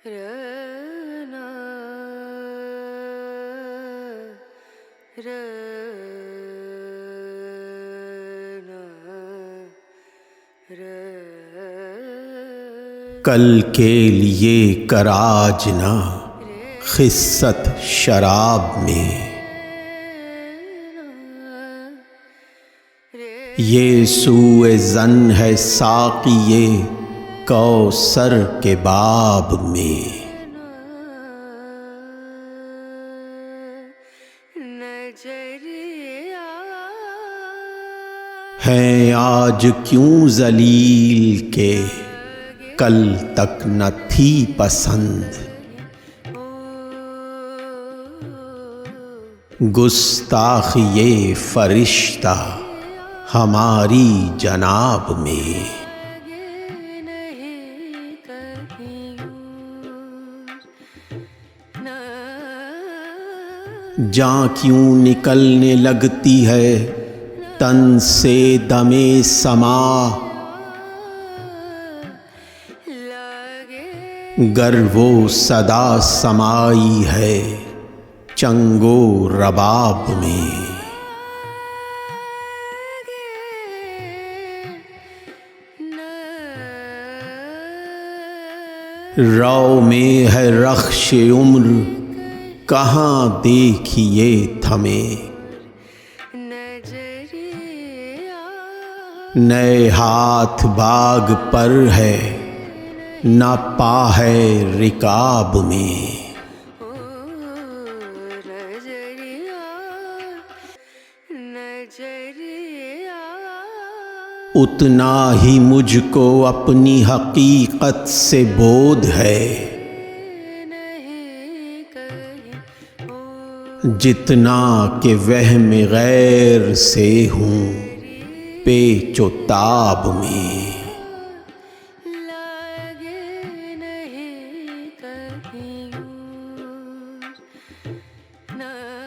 کل کے لیے کراج نہ خست شراب میں، یہ سوء ظن ہے ساقی کوثر کے باب میں۔ ہیں آج کیوں ذلیل کہ کل تک نہ تھی پسند، گستاخی فرشتہ ہماری جناب میں۔ جاں کیوں نکلنے لگتی ہے تن سے دم سما، گر وہ صدا سمائی ہے چنگ و رباب میں۔ رو میں ہے رخش عمر کہاں دیکھیے تھمے، نئے ہاتھ باغ پر ہے نہ پا ہے رکاب میں۔ اتنا ہی مجھ کو اپنی حقیقت سے بودھ ہے، جتنا کہ وہم غیر سے ہوں پیچ و تاب میں۔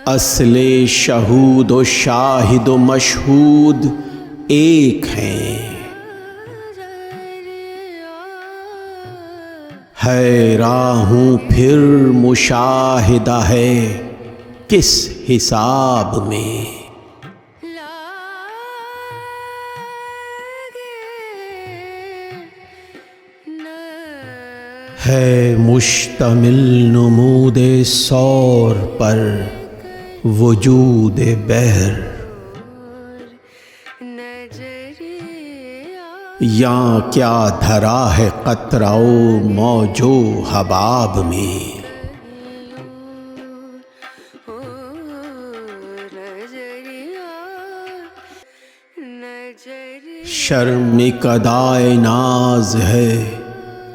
اصل شہود و شاہد و مشہود ایک ہیں، حیران ہوں پھر مشاہدہ ہے کس حساب میں۔ ہے مشتمل نمود سور پر وجود بحر، یہاں کیا دھرا ہے قطرہ و موج و حباب میں۔ شرم قدائے ناز ہے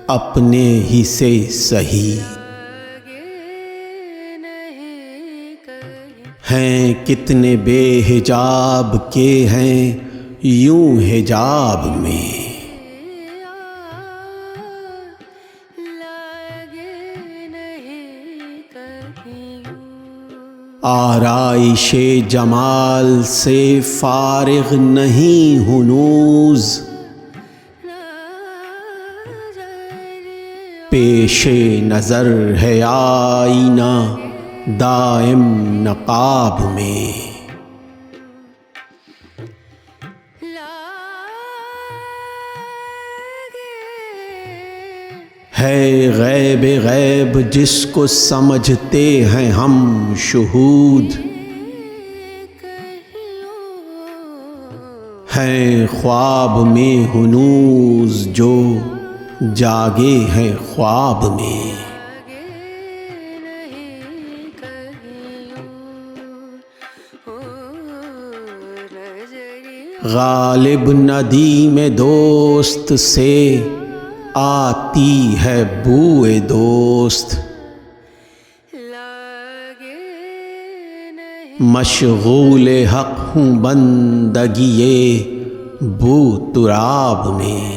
اپنے ہی سے سہی، ہیں کتنے بے حجاب کے ہیں یوں حجاب میں۔ آرائش جمال سے فارغ نہیں ہنوز، پیش نظر ہے آئینہ دائم نقاب میں۔ ہے غیب غیب جس کو سمجھتے ہیں ہم شہود، ہیں خواب میں ہنوز جو جاگے ہیں خواب میں۔ غالب ندیم دوست سے آتی ہے بوئے دوست، مشغول حق ہوں بندگی بو تراب میں۔